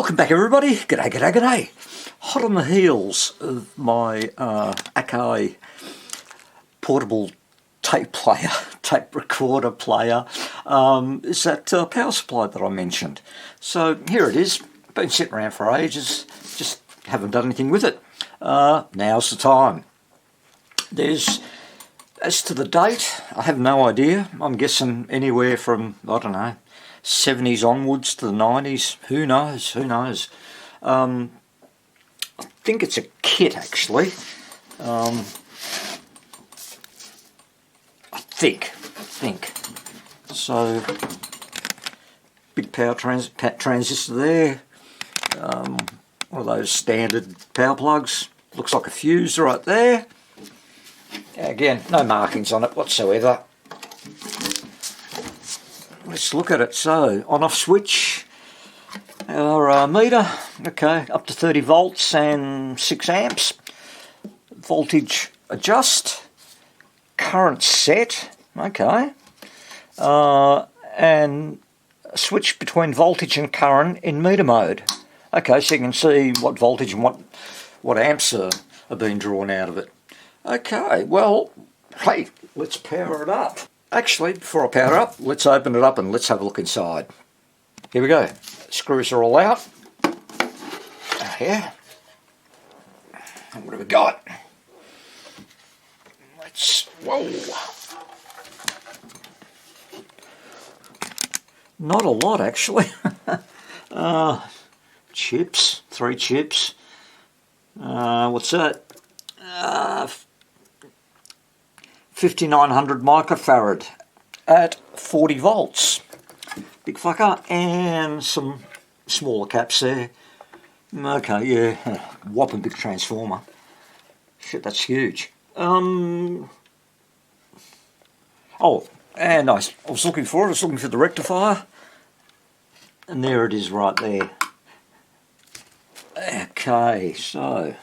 Welcome back everybody, g'day, g'day, g'day. Hot on the heels of my Akai portable tape recorder player is that power supply that I mentioned. So here it is, been sitting around for ages, just haven't done anything with it. Now's the time. As to the date, I have no idea. I'm guessing anywhere from, I don't know, 70s onwards to the 90s. Who knows? I think it's a kit actually. I think. So, big power transistor there. One of those standard power plugs. Looks like a fuse right there. Again, no markings on it whatsoever. Let's look at it. So, on-off switch, our meter, okay, up to 30 volts and 6 amps. Voltage adjust, current set, okay, and switch between voltage and current in meter mode. Okay, so you can see what voltage and what amps are being drawn out of it. Okay, well, hey, let's power it up. Actually, before I power it up, let's open it up and let's have a look inside. Here we go. Screws are all out. Here. And what have we got? Whoa. Not a lot, actually. Chips, 3 chips. What's that? 5900 microfarad at 40 volts. Big fucker. And some smaller caps there. Okay, yeah. Whopping big transformer. Shit, that's huge. Oh, and I was looking for the rectifier. And there it is right there. Okay, so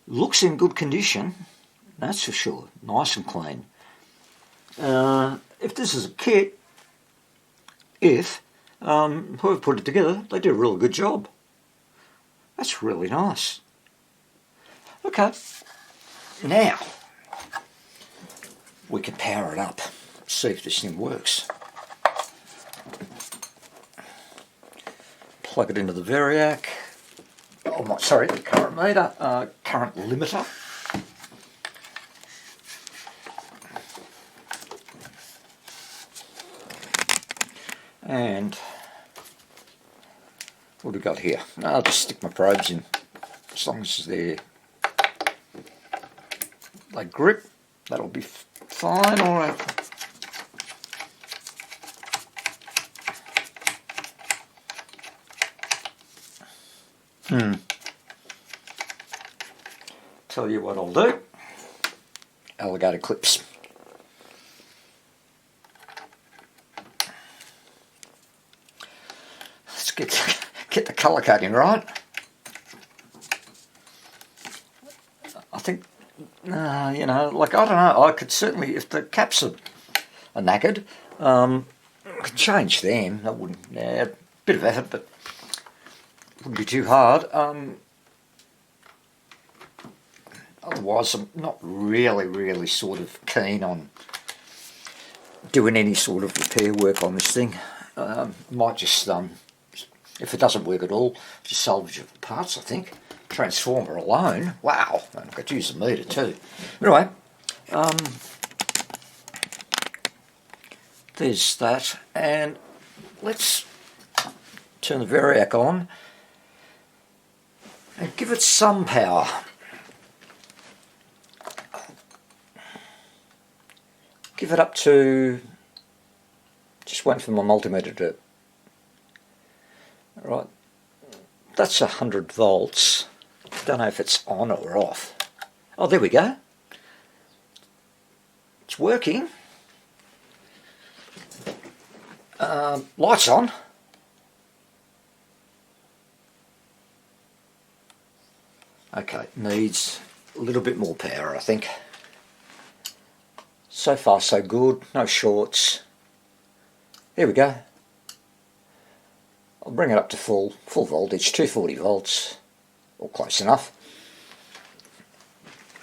looks in good condition, that's for sure. Nice and clean. If this is a kit, whoever put it together, they did a really good job. That's really nice. Okay, now we can power it up, see if this thing works. Plug it into the Variac. Oh, sorry, the current meter, current limiter. And what do we got here? I'll just stick my probes in, as long as they grip, that'll be fine. All right. Tell you what I'll do. Alligator clips. Let's get the colour coding right. I think, you know, like, I don't know, I could certainly, if the caps are knackered, I could change them. That wouldn't, yeah, a bit of effort, but wouldn't be too hard. Otherwise, I'm not really sort of keen on doing any sort of repair work on this thing. Might just, if it doesn't work at all, just salvage the parts, I think. Transformer alone, wow, I could use the meter too. Anyway, there's that, and let's turn the Variac on and give it some power. Give it up to, just wait for my multimeter to, right, that's 100 volts. Don't know if it's on or off. Oh, there we go. It's working. Lights on. Okay, needs a little bit more power, I think. So far so good, no shorts. There we go. I'll bring it up to full voltage, 240 volts, or close enough.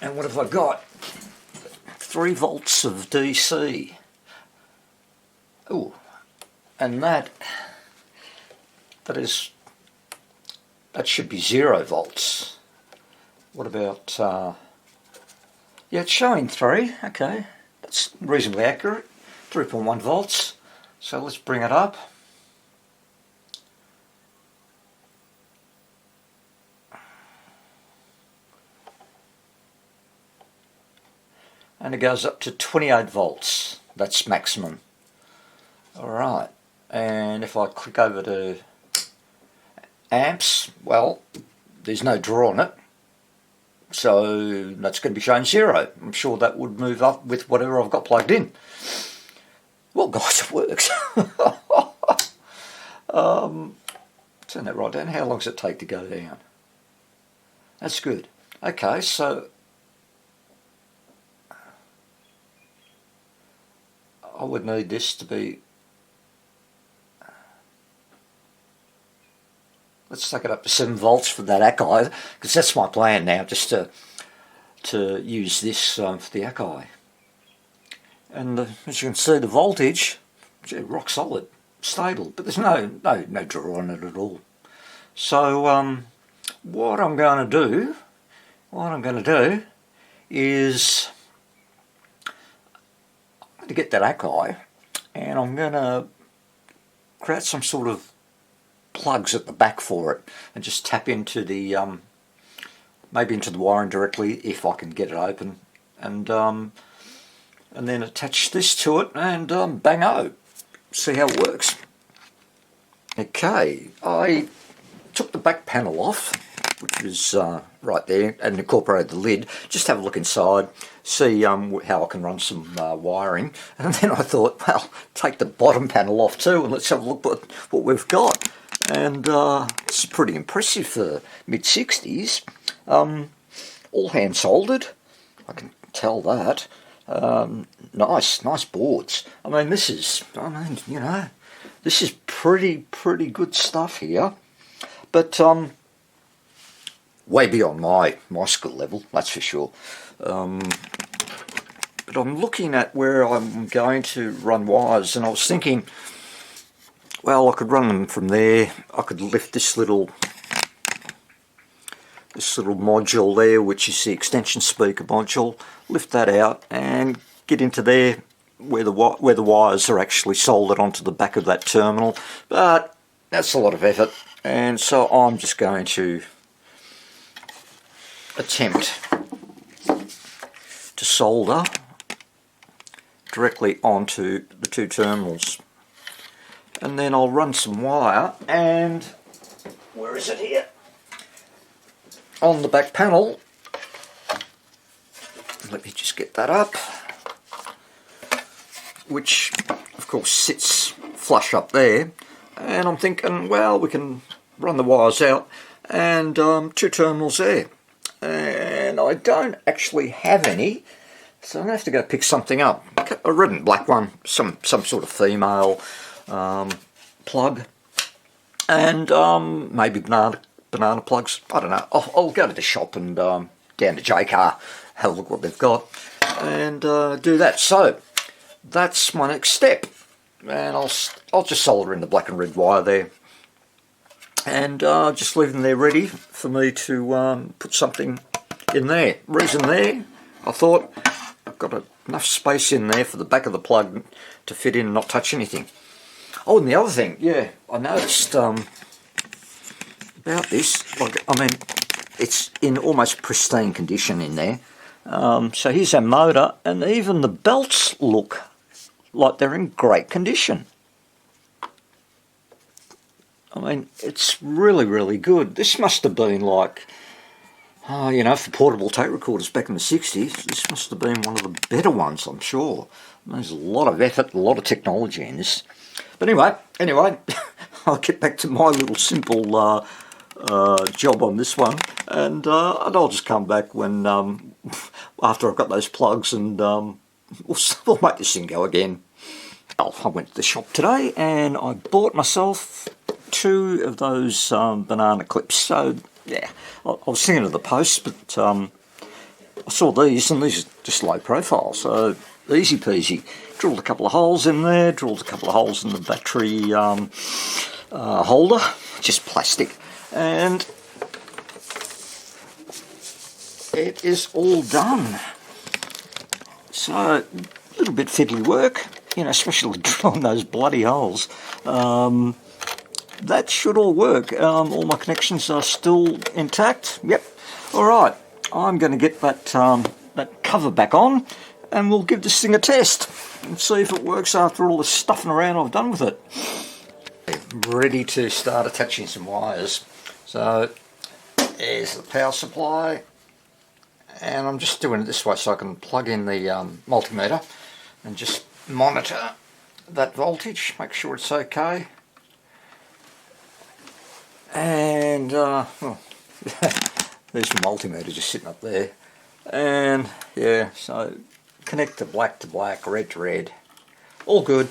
And what have I got? 3 volts of DC. Ooh, and that should be 0 volts. What about, yeah, it's showing 3, okay, that's reasonably accurate, 3.1 volts. So let's bring it up. And it goes up to 28 volts, that's maximum. Alright, and if I click over to amps, well, there's no draw on it, so that's going to be showing 0. I'm sure that would move up with whatever I've got plugged in. Well guys, it works. Turn that right down. How long does it take to go down? That's good. Okay, so I would need this to be, let's take it up to 7 volts for that Akai, because that's my plan now, just to use this for the Akai. And as you can see, the voltage, rock solid, stable, but there's no draw on it at all. So what I'm going to do is to get that Akai, and I'm going to create some sort of plugs at the back for it and just tap into the maybe into the wiring directly if I can get it open, and then attach this to it and bang-o, see how it works. Okay, I took the back panel off, which was right there, and incorporated the lid. Just have a look inside, see how I can run some wiring, and then I thought, well, take the bottom panel off too and let's have a look what we've got. And it's pretty impressive for mid-60s. All hand soldered, I can tell that. Nice boards. I mean, this is pretty good stuff here. But way beyond my skill level, that's for sure. But I'm looking at where I'm going to run wires, and I was thinking, well, I could run them from there. I could lift this little module there, which is the extension speaker module, lift that out and get into there where the wires are actually soldered onto the back of that terminal. But that's a lot of effort, and so I'm just going to attempt to solder directly onto the 2 terminals. And then I'll run some wire, and where is it here? On the back panel. Let me just get that up, which of course sits flush up there, and I'm thinking, well, we can run the wires out and 2 terminals there, and I don't actually have any, so I'm going to have to go pick something up. A red and black one, some sort of female plug, and maybe banana plugs. I don't know. I'll go to the shop and down to JCar, have a look what they've got, and do that. So that's my next step, and I'll just solder in the black and red wire there, and just leave them there ready for me to put something in there. Reason there, I thought I've got enough space in there for the back of the plug to fit in and not touch anything. Oh, and the other thing, yeah, I noticed about this, like, I mean, it's in almost pristine condition in there. So here's our motor, and even the belts look like they're in great condition. I mean, it's really good. This must have been like, you know, for portable tape recorders back in the 60s, this must have been one of the better ones, I'm sure. There's a lot of effort, a lot of technology in this. But anyway, I'll get back to my little simple job on this one, and I'll just come back when after I've got those plugs, and we'll make this thing go again. Well, I went to the shop today and I bought myself 2 of those banana clips. So yeah, I was thinking of the posts, but I saw these, and these are just low profile, so easy peasy. Drilled a couple of holes in there, drilled a couple of holes in the battery holder, just plastic, and it is all done. So a little bit fiddly work, you know, especially drilling those bloody holes. That should all work. All my connections are still intact. Yep. All right. I'm going to get that that cover back on, and we'll give this thing a test and see if it works after all the stuffing around I've done with it. I'm ready to start attaching some wires. So there's the power supply, and I'm just doing it this way so I can plug in the multimeter and just monitor that voltage, make sure it's okay. And well, there's the multimeter just sitting up there, and yeah, so connect the black to black, red to red, all good.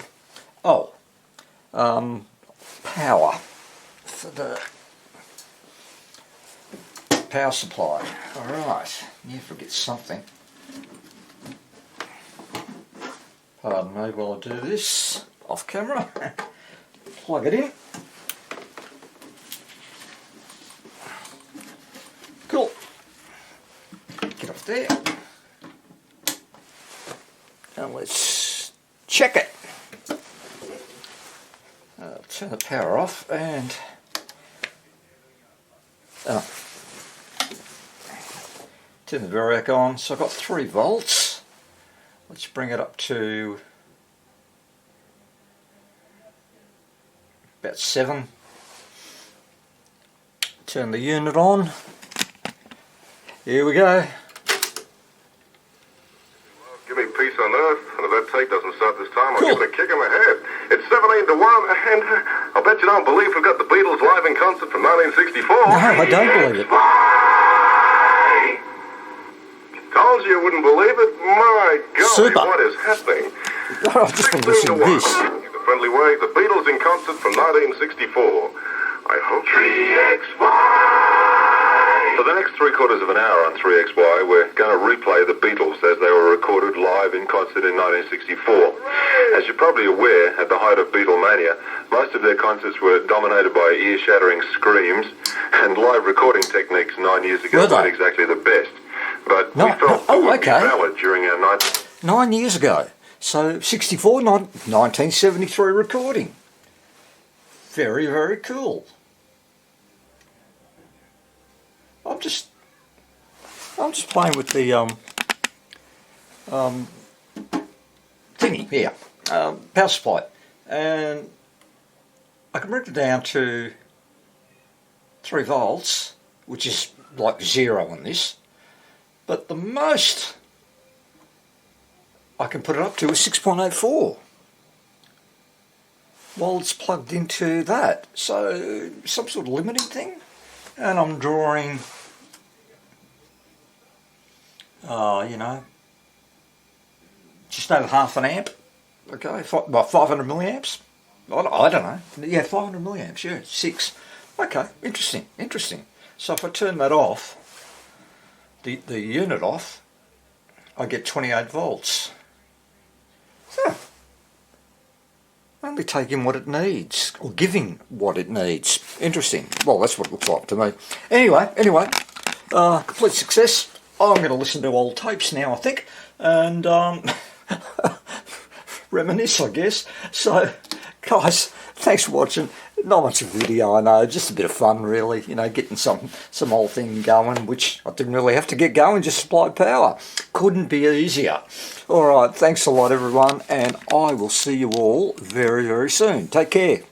Oh, power for the power supply. Alright, you forget something. Pardon me while I do this off camera. Plug it in. Cool. Get off there. And let's check it. Turn the power off and turn the variac on. So I've got 3 volts. Let's bring it up to about 7. Turn the unit on. Here we go. Give me peace on earth, and if that tape doesn't start this time, I'll give it a kick in the head. It's 17-1, and I'll bet you don't believe we've got the Beatles live in concert from 1964. No, I don't believe it. Told you wouldn't believe it. My God, Super. what is happening? I just want to listen to this. In a friendly way, the Beatles in concert from 1964. I hope 3XY. For the next 3/4 of an hour on 3XY, we're going to replay the Beatles as they were recorded live in concert in 1964. As you're probably aware, at the height of Beatlemania, most of their concerts were dominated by ear-shattering screams, and live recording techniques 9 years ago weren't exactly the best. But we felt it would be valid during our 9 years ago. So 64, 1973 recording. Very, very cool. I'm just playing with the thingy here, power supply, and I can bring it down to 3 volts, which is like 0 on this, but the most I can put it up to is 6.84 while it's plugged into that. So some sort of limiting thing, and I'm drawing you know, just over half an amp, okay, about 500 milliamps, I don't know, yeah, 500 milliamps, yeah, 6, okay, interesting. So if I turn that off, the unit off, I get 28 volts. Only taking what it needs, or giving what it needs. Interesting. Well, that's what it looks like to me. Anyway, complete success. I'm going to listen to old tapes now, I think, and reminisce, I guess. So, guys, thanks for watching. Not much of a video, I know, just a bit of fun, really. You know, getting some old thing going, which I didn't really have to get going, just supply power. Couldn't be easier. All right, thanks a lot, everyone, and I will see you all very, very soon. Take care.